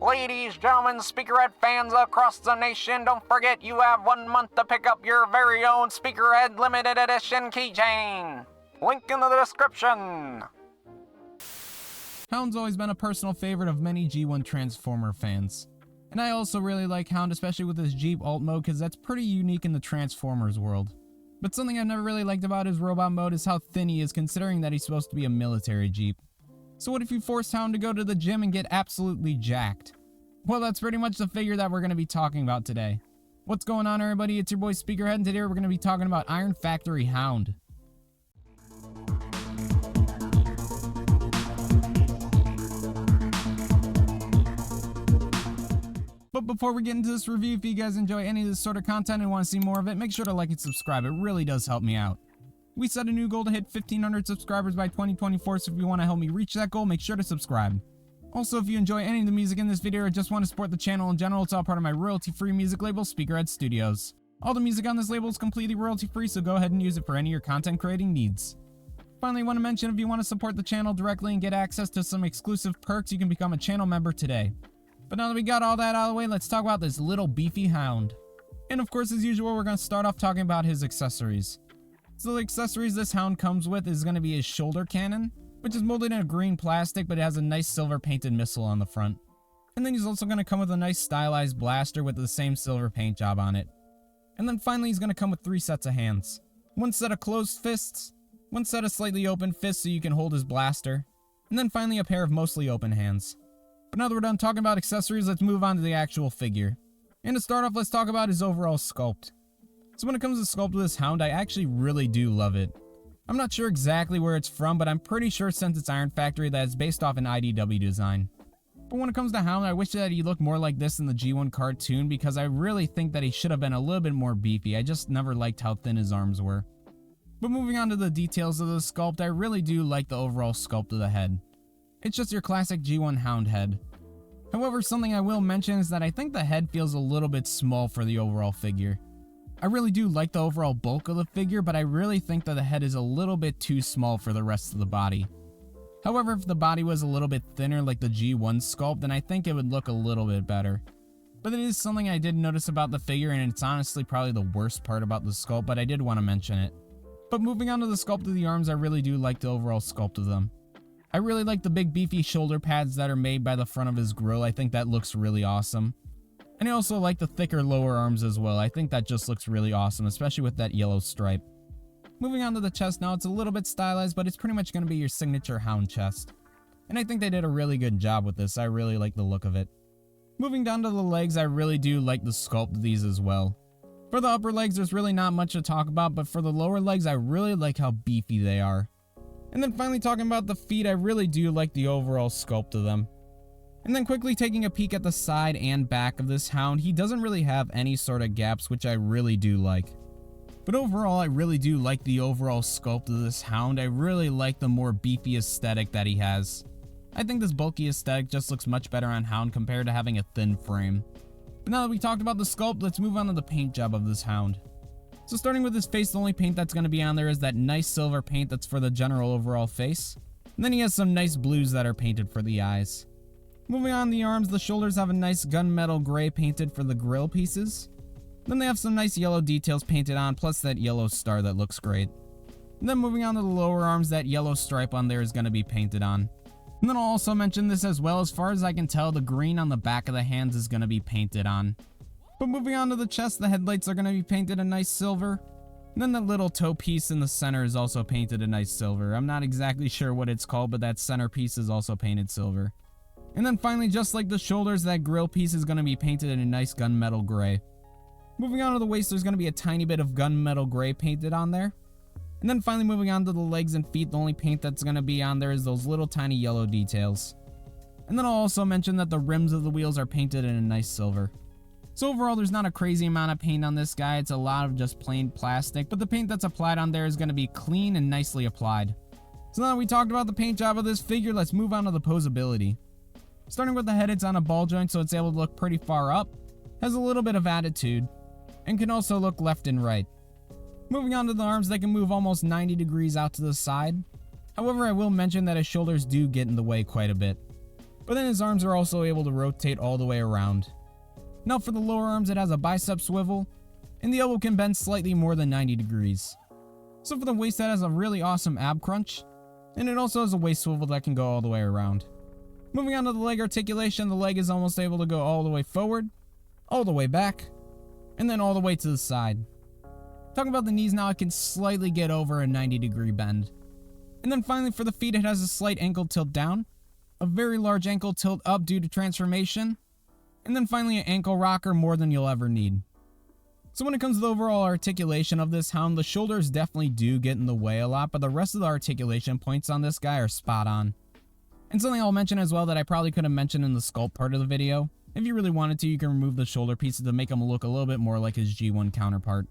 Ladies, gentlemen, Speakerhead fans across the nation, don't forget you have 1 month to pick up your very own Speakerhead limited edition keychain. Link in the description. Hound's always been a personal favorite of many G1 Transformer fans. And I also really like Hound, especially with his Jeep alt mode, because that's pretty unique in the Transformers world. But something I've never really liked about his robot mode is how thin he is, considering that he's supposed to be a military Jeep. So what if you forced Hound to go to the gym and get absolutely jacked? Well, that's pretty much the figure that we're going to be talking about today. What's going on, everybody? It's your boy Speakerhead, and today we're going to be talking about Iron Factory Hound. But before we get into this review, if you guys enjoy any of this sort of content and want to see more of it, make sure to like and subscribe. It really does help me out. We set a new goal to hit 1,500 subscribers by 2024, so if you want to help me reach that goal, make sure to subscribe. Also, if you enjoy any of the music in this video or just want to support the channel in general, it's all part of my royalty-free music label, Speakerhead Studios. All the music on this label is completely royalty-free, so go ahead and use it for any of your content creating needs. Finally, I want to mention if you want to support the channel directly and get access to some exclusive perks, you can become a channel member today. But now that we got all that out of the way, let's talk about this little beefy Hound. And of course, as usual, we're going to start off talking about his accessories. So the accessories this Hound comes with is going to be his shoulder cannon, which is molded in a green plastic, but it has a nice silver painted missile on the front. And then he's also going to come with a nice stylized blaster with the same silver paint job on it. And then finally he's going to come with 3 sets of hands. 1 set of closed fists, 1 set of slightly open fists so you can hold his blaster, and then finally a pair of mostly open hands. But now that we're done talking about accessories, let's move on to the actual figure. And to start off, let's talk about his overall sculpt. So when it comes to sculpt of this Hound, I actually really do love it. I'm not sure exactly where it's from, but I'm pretty sure since it's Iron Factory that it's based off an IDW design. But when it comes to Hound, I wish that he looked more like this in the G1 cartoon, because I really think that he should have been a little bit more beefy. I just never liked how thin his arms were. But moving on to the details of the sculpt, I really do like the overall sculpt of the head. It's just your classic G1 Hound head. However, something I will mention is that I think the head feels a little bit small for the overall figure. I really do like the overall bulk of the figure, but I really think that the head is a little bit too small for the rest of the body. However, if the body was a little bit thinner like the G1 sculpt, then I think it would look a little bit better. But it is something I did notice about the figure, and it's honestly probably the worst part about the sculpt, but I did want to mention it. But moving on to the sculpt of the arms, I really do like the overall sculpt of them. I really like the big beefy shoulder pads that are made by the front of his grill. I think that looks really awesome. And I also like the thicker lower arms as well. I think that just looks really awesome, especially with that yellow stripe. Moving on to the chest now, it's a little bit stylized, but it's pretty much going to be your signature Hound chest. And I think they did a really good job with this. I really like the look of it. Moving down to the legs, I really do like the sculpt of these as well. For the upper legs, there's really not much to talk about, but for the lower legs, I really like how beefy they are. And then finally talking about the feet, I really do like the overall sculpt of them. And then quickly taking a peek at the side and back of this Hound, he doesn't really have any sort of gaps, which I really do like. But overall, I really do like the overall sculpt of this Hound. I really like the more beefy aesthetic that he has. I think this bulky aesthetic just looks much better on Hound compared to having a thin frame. But now that we talked about the sculpt, let's move on to the paint job of this Hound. So starting with his face, the only paint that's going to be on there is that nice silver paint that's for the general overall face. And then he has some nice blues that are painted for the eyes. Moving on the arms, the shoulders have a nice gunmetal gray painted for the grill pieces. Then they have some nice yellow details painted on, plus that yellow star that looks great. And then moving on to the lower arms, that yellow stripe on there is going to be painted on. And then I'll also mention this as well, as far as I can tell, the green on the back of the hands is going to be painted on. But moving on to the chest, the headlights are going to be painted a nice silver. And then the little toe piece in the center is also painted a nice silver. I'm not exactly sure what it's called, but that center piece is also painted silver. And then finally, just like the shoulders, that grill piece is going to be painted in a nice gunmetal gray. Moving on to the waist, there's going to be a tiny bit of gunmetal gray painted on there. And then finally moving on to the legs and feet, the only paint that's going to be on there is those little tiny yellow details. And then I'll also mention that the rims of the wheels are painted in a nice silver. So overall, there's not a crazy amount of paint on this guy. It's a lot of just plain plastic, but the paint that's applied on there is going to be clean and nicely applied. So now that we talked about the paint job of this figure, let's move on to the posability. Starting with the head, it's on a ball joint, so it's able to look pretty far up, has a little bit of attitude, and can also look left and right. Moving on to the arms, they can move almost 90 degrees out to the side. However, I will mention that his shoulders do get in the way quite a bit. but then his arms are also able to rotate all the way around. Now for the lower arms, it has a bicep swivel, and the elbow can bend slightly more than 90 degrees. So for the waist, that has a really awesome ab crunch, and it also has a waist swivel that can go all the way around. Moving on to the leg articulation, the leg is almost able to go all the way forward, all the way back, and then all the way to the side. Talking about the knees now, it can slightly get over a 90-degree bend. And then finally for the feet, it has a slight ankle tilt down, a very large ankle tilt up due to transformation, and then finally an ankle rocker, more than you'll ever need. So when it comes to the overall articulation of this hound, the shoulders definitely do get in the way a lot, but the rest of the articulation points on this guy are spot on. And something I'll mention as well that I probably could have mentioned in the sculpt part of the video, if you really wanted to, you can remove the shoulder pieces to make him look a little bit more like his G1 counterpart.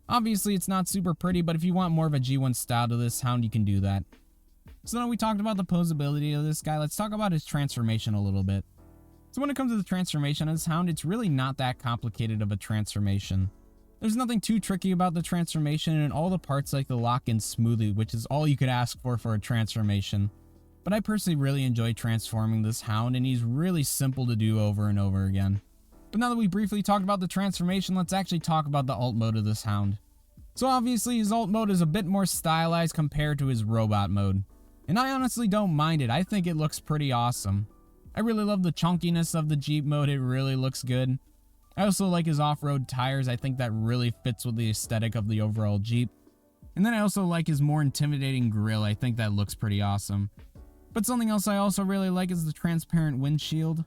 Obviously it's not super pretty, but if you want more of a G1 style to this hound, you can do that. So now we talked about the posability of this guy, let's talk about his transformation a little bit. So when it comes to the transformation of this hound, it's really not that complicated of a transformation. There's nothing too tricky about the transformation, and all the parts like to lock in smoothly, which is all you could ask for a transformation. But I personally really enjoy transforming this hound, and he's really simple to do over and over again. But now that we briefly talked about the transformation, let's actually talk about the alt mode of this hound. So obviously his alt mode is a bit more stylized compared to his robot mode. And I honestly don't mind it, I think it looks pretty awesome. I really love the chunkiness of the Jeep mode, it really looks good. I also like his off-road tires, I think that really fits with the aesthetic of the overall Jeep. And then I also like his more intimidating grille, I think that looks pretty awesome. But something else I also really like is the transparent windshield.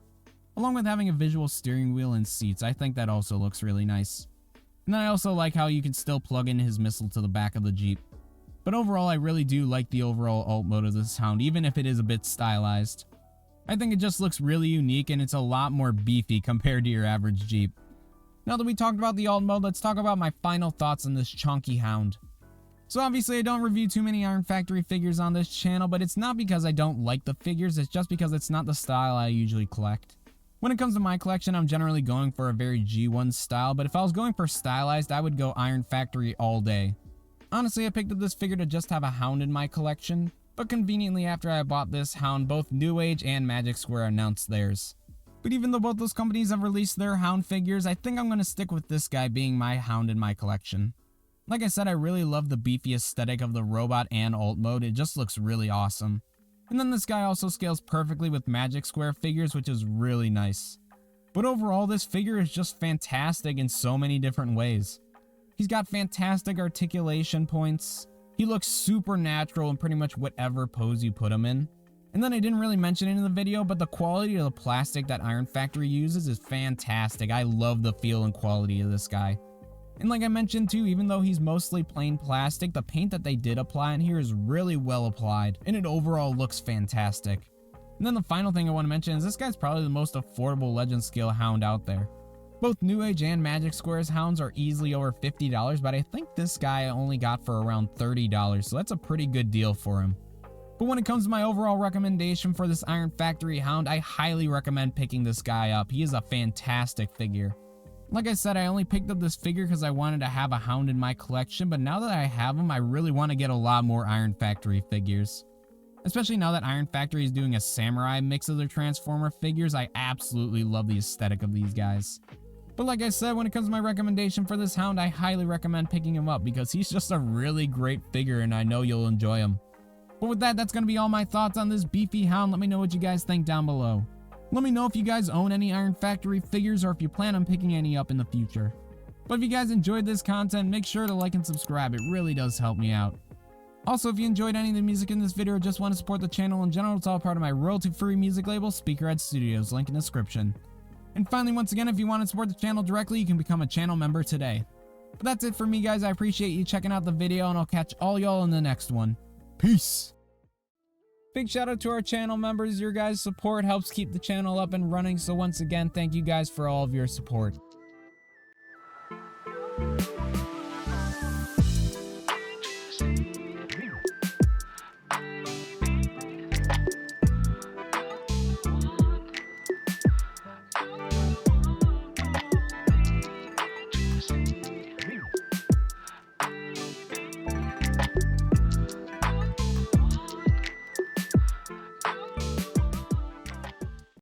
Along with having a visual steering wheel and seats, I think that also looks really nice. And then I also like how you can still plug in his missile to the back of the Jeep. But overall, I really do like the overall alt mode of this hound, even if it is a bit stylized. I think it just looks really unique, and it's a lot more beefy compared to your average Jeep. Now that we talked about the alt mode, let's talk about my final thoughts on this chunky hound. So obviously I don't review too many Iron Factory figures on this channel, but it's not because I don't like the figures, it's just because it's not the style I usually collect. When it comes to my collection, I'm generally going for a very G1 style, but if I was going for stylized, I would go Iron Factory all day. Honestly, I picked up this figure to just have a hound in my collection, but conveniently after I bought this hound, both New Age and Magic Square announced theirs. But even though both those companies have released their hound figures, I think I'm going to stick with this guy being my hound in my collection. Like I said, I really love the beefy aesthetic of the robot and alt mode, it just looks really awesome. And then this guy also scales perfectly with Magic Square figures, which is really nice. But overall, this figure is just fantastic in so many different ways. He's got fantastic articulation points. He looks super natural in pretty much whatever pose you put him in. And then I didn't really mention it in the video, but the quality of the plastic that Iron Factory uses is fantastic. I love the feel and quality of this guy. And like I mentioned too, even though he's mostly plain plastic, the paint that they did apply in here is really well applied, and it overall looks fantastic. And then the final thing I want to mention is this guy's probably the most affordable Legend Scale Hound out there. Both New Age and Magic Square's hounds are easily over $50, but I think this guy I only got for around $30, so that's a pretty good deal for him. But when it comes to my overall recommendation for this Iron Factory hound, I highly recommend picking this guy up. He is a fantastic figure. Like I said, I only picked up this figure because I wanted to have a hound in my collection, but now that I have him, I really want to get a lot more Iron Factory figures. Especially now that Iron Factory is doing a samurai mix of their Transformer figures, I absolutely love the aesthetic of these guys. But like I said, when it comes to my recommendation for this hound, I highly recommend picking him up because he's just a really great figure and I know you'll enjoy him. But with that, that's going to be all my thoughts on this beefy hound. Let me know what you guys think down below. Let me know if you guys own any Iron Factory figures or if you plan on picking any up in the future. But if you guys enjoyed this content, make sure to like and subscribe. It really does help me out. Also, if you enjoyed any of the music in this video or just want to support the channel in general, it's all part of my royalty-free music label, Speakerhead Studios, link in the description. And finally, once again, if you want to support the channel directly, you can become a channel member today. But that's it for me, guys. I appreciate you checking out the video, and I'll catch all y'all in the next one. Peace! Big shout out to our channel members. Your guys' support helps keep the channel up and running, so once again, thank you guys for all of your support.